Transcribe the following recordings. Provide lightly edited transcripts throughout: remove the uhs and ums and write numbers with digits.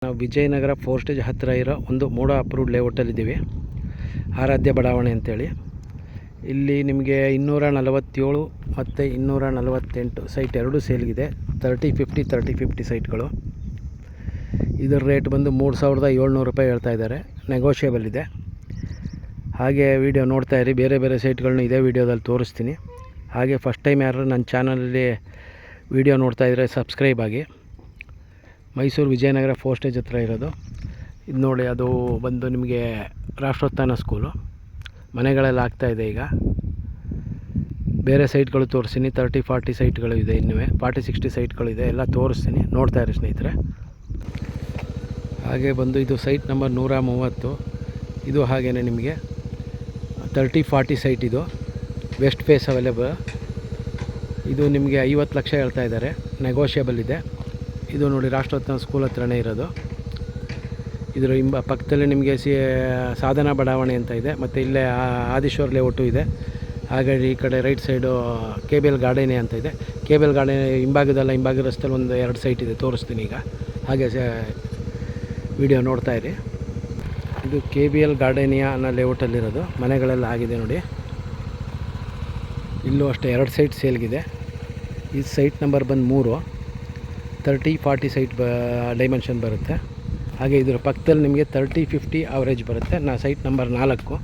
ನಾವು ವಿಜಯನಗರ 4 ಸ್ಟೇಜ್ ಹತ್ತಿರ ಇರೋ ಒಂದು ಮೋಡ ಅಪ್ರೂವ್ಡ್ ಲೇಔಟಲ್ಲಿದ್ದೀವಿ. ಆರಾಧ್ಯ ಬಡಾವಣೆ ಅಂತೇಳಿ. ಇಲ್ಲಿ ನಿಮಗೆ 247 ಮತ್ತು 248 ಸೈಟ್ ಎರಡೂ ಸೇಲ್ಗಿದೆ. 30-50 ಸೈಟ್ಗಳು. ಇದರ ರೇಟ್ ಬಂದು 3700 ರೂಪಾಯಿ ಹೇಳ್ತಾ ಇದ್ದಾರೆ. ನೆಗೋಷಿಯಬಲ್ ಇದೆ. ಹಾಗೆ ವಿಡಿಯೋ ನೋಡ್ತಾ ಇರಿ. ಬೇರೆ ಬೇರೆ ಸೈಟ್ಗಳನ್ನ ಇದೇ ವಿಡಿಯೋದಲ್ಲಿ ತೋರಿಸ್ತೀನಿ. ಹಾಗೆ ಫಸ್ಟ್ ಟೈಮ್ ಯಾರು ನನ್ನ ಚಾನಲಲ್ಲಿ ವಿಡಿಯೋ ನೋಡ್ತಾ ಇದ್ದರೆ ಸಬ್ಸ್ಕ್ರೈಬ್ ಆಗಿ. ಮೈಸೂರು ವಿಜಯನಗರ 4 ಸ್ಟೇಜ್ ಹತ್ರ ಇರೋದು ಇದು ನೋಡಿ. ಅದು ಬಂದು ನಿಮಗೆ ರಾಷ್ಟ್ರೋತ್ಥಾನ ಸ್ಕೂಲು. ಮನೆಗಳೆಲ್ಲ ಆಗ್ತಾಯಿದೆ ಈಗ. ಬೇರೆ ಸೈಟ್ಗಳು ತೋರಿಸ್ತೀನಿ. 30-40 ಸೈಟ್ಗಳು ಇದೆ. ಇನ್ನೂ 40-60 ಸೈಟ್ಗಳು ಇದೆ. ಎಲ್ಲ ತೋರಿಸ್ತೀನಿ. ನೋಡ್ತಾ ಇರಿ ಸ್ನೇಹಿತರೆ. ಹಾಗೆ ಬಂದು ಇದು ಸೈಟ್ ನಂಬರ್ 130. ಇದು ಹಾಗೇ ನಿಮಗೆ 30-40 ಸೈಟ್. ಇದು ವೆಸ್ಟ್ ಫೇಸ್ ಅವೈಲೇಬಲ್. ಇದು ನಿಮಗೆ 50 ಲಕ್ಷ ಹೇಳ್ತಾ ಇದ್ದಾರೆ. ನೆಗೋಷಿಯಬಲ್ ಇದೆ. ಇದು ನೋಡಿ ರಾಷ್ಟ್ರೋತ್ಥಾನ ಸ್ಕೂಲ್ ಹತ್ರನೇ ಇರೋದು. ಇದರ ಪಕ್ಕದಲ್ಲಿ ನಿಮಗೆ ಸಾಧನಾ ಬಡಾವಣೆ ಅಂತ ಇದೆ. ಮತ್ತು ಇಲ್ಲೇ ಆದಿಶ್ವರ್ ಲೇಔಟು ಇದೆ. ಹಾಗಾಗಿ ಈ ಕಡೆ ರೈಟ್ ಸೈಡು KBL ಗಾರ್ಡೇನೆ ಅಂತ ಇದೆ. KBL ಗಾರ್ಡನ್ ಹಿಂಭಾಗದ ರಸ್ತೆಯಲ್ಲಿ ಒಂದು 2 ಸೈಟ್ ಇದೆ. ತೋರಿಸ್ತೀನಿ ಈಗ. ಹಾಗೆ ವಿಡಿಯೋ ನೋಡ್ತಾ ಇರಿ. ಇದು KBL ಗಾರ್ಡೇನಿಯಾ ಅನ್ನೋ ಲೇಔಟಲ್ಲಿರೋದು. ಮನೆಗಳೆಲ್ಲ ಆಗಿದೆ ನೋಡಿ. ಇಲ್ಲೂ ಅಷ್ಟೇ 2 ಸೈಟ್ ಸೇಲ್ಗಿದೆ. ಈ ಸೈಟ್ ನಂಬರ್ ಬಂದು 3. 30-40 ಸೈಟ್ ಡೈಮೆನ್ಷನ್ ಬರುತ್ತೆ. ಹಾಗೆ ಇದರ ಪಕ್ಕದಲ್ಲಿ ನಿಮಗೆ 30-50 ಅವರೇಜ್ ಬರುತ್ತೆ. Site number 4.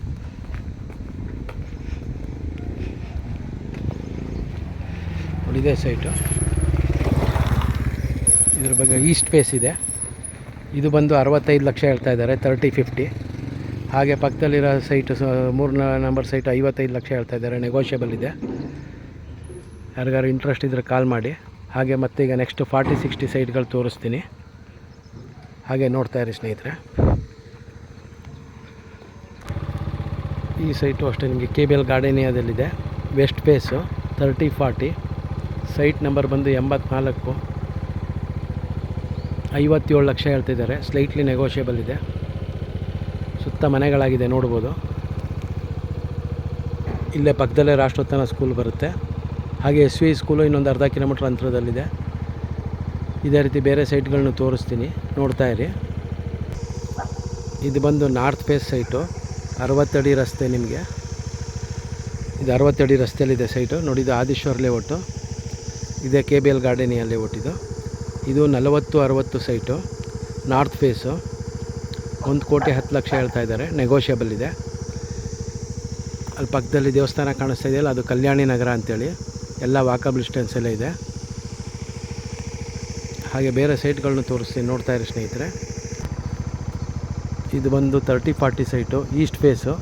ನೋಡಿದೆ ಸೈಟು. ಇದ್ರ ಬಗ್ಗೆ ಈಸ್ಟ್ ಫೇಸ್ ಇದೆ. ಇದು ಬಂದು 65 ಲಕ್ಷ ಹೇಳ್ತಾ ಇದ್ದಾರೆ. 30-50. ಹಾಗೆ ಪಕ್ಕದಲ್ಲಿರೋ ಸೈಟು 3 ನಂಬರ್ ಸೈಟ್ 55 ಲಕ್ಷ ಹೇಳ್ತಾ ಇದ್ದಾರೆ. ನೆಗೋಷಿಯಬಲ್ ಇದೆ. ಯಾರಿಗಾರು ಇಂಟ್ರೆಸ್ಟ್ ಇದ್ದರೆ ಕಾಲ್ ಮಾಡಿ. ಹಾಗೆ ಮತ್ತೆ ಈಗ ನೆಕ್ಸ್ಟ್ 40-60 ಸೈಟ್ಗಳು ತೋರಿಸ್ತೀನಿ. ಹಾಗೆ ನೋಡ್ತಾ ಇರಿ ಸ್ನೇಹಿತರೆ. ಈ ಸೈಟು ಅಷ್ಟೇ ನಿಮಗೆ KBL ಗಾರ್ಡೇನಿಯಾದಲ್ಲಿದೆ. West face 30-40. ಸೈಟ್ ನಂಬರ್ ಬಂದು 84. 57 ಲಕ್ಷ ಹೇಳ್ತಿದ್ದಾರೆ. ಸ್ಲೈಟ್ಲಿ ನೆಗೋಷಿಯಬಲ್ ಇದೆ. ಸುತ್ತ ಮನೆಗಳಾಗಿದೆ ನೋಡ್ಬೋದು. ಇಲ್ಲೇ ಪಕ್ಕದಲ್ಲೇ ರಾಷ್ಟ್ರೋತ್ಥಾನ ಸ್ಕೂಲ್ ಬರುತ್ತೆ. ಹಾಗೆ SV ಸ್ಕೂಲು ಇನ್ನೊಂದು ಅರ್ಧ ಕಿಲೋಮೀಟ್ರ್ ಅಂತರದಲ್ಲಿದೆ. ಇದೇ ರೀತಿ ಬೇರೆ ಸೈಟ್ಗಳನ್ನ ತೋರಿಸ್ತೀನಿ. ನೋಡ್ತಾ ಇರಿ. ಇದು ಬಂದು ನಾರ್ತ್ ಫೇಸ್ ಸೈಟು. 60 ಅಡಿ ರಸ್ತೆ ನಿಮಗೆ. ಇದು 60 ಅಡಿ ರಸ್ತೆಯಲ್ಲಿದೆ ಸೈಟು ನೋಡಿ. ಇದು ಆದಿಶ್ವರ್ ಲೇಔಟು. ಇದೇ KBL ಗಾರ್ಡೇನಿಯಾ ಲೇಔಟ್. ಇದು 40-60 ಸೈಟು. ನಾರ್ತ್ ಫೇಸು 1,10,00,000 ಹೇಳ್ತಾ ಇದ್ದಾರೆ. ನೆಗೋಷಿಯಬಲ್ ಇದೆ. ಅಲ್ಲಿ ಪಕ್ಕದಲ್ಲಿ ದೇವಸ್ಥಾನ ಕಾಣಿಸ್ತಾ ಇದೆಯಲ್ಲ, ಅದು ಕಲ್ಯಾಣಿ ನಗರ ಅಂತೇಳಿ. ಎಲ್ಲ ವಾಕಬಲ್ ಡಿಸ್ಟೆನ್ಸಲ್ಲೇ ಇದೆ. ಹಾಗೆ ಬೇರೆ ಸೈಟ್ಗಳನ್ನ ತೋರಿಸ್ತೀನಿ. ನೋಡ್ತಾ ಇರಿ ಸ್ನೇಹಿತರೆ. ಇದು ಬಂದು 30-40 ಸೈಟು. East face.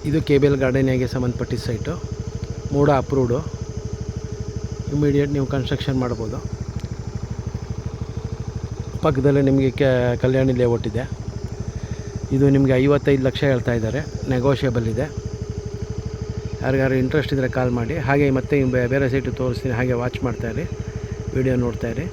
ಇದು KBL ಗಾರ್ಡೇನಿಯಾಗೆ ಸಂಬಂಧಪಟ್ಟಿದ್ದ ಸೈಟು. ಮೋಡ ಅಪ್ರೂವ್ಡು. ಇಮಿಡಿಯೇಟ್ ನೀವು ಕನ್ಸ್ಟ್ರಕ್ಷನ್ ಮಾಡ್ಬೋದು. ಪಕ್ಕದಲ್ಲೇ ನಿಮಗೆ ಕಲ್ಯಾಣಿ ಲೇಔಟ್ ಇದೆ. ಇದು ನಿಮಗೆ 55 ಲಕ್ಷ ಹೇಳ್ತಾ ಇದ್ದಾರೆ. ನೆಗೋಷಿಯಬಲ್ ಇದೆ. ಯಾರಿಗಾರು ಇಂಟ್ರೆಸ್ಟ್ ಇದ್ದರೆ ಕಾಲ್ ಮಾಡಿ. ಹಾಗೆ ಮತ್ತೆ ಬೇರೆ ಸೈಟು ತೋರಿಸ್ತೀನಿ. ಹಾಗೆ ವಾಚ್ ಮಾಡ್ತಾಯಿರಿ. ವಿಡಿಯೋ ನೋಡ್ತಾಯಿರಿ.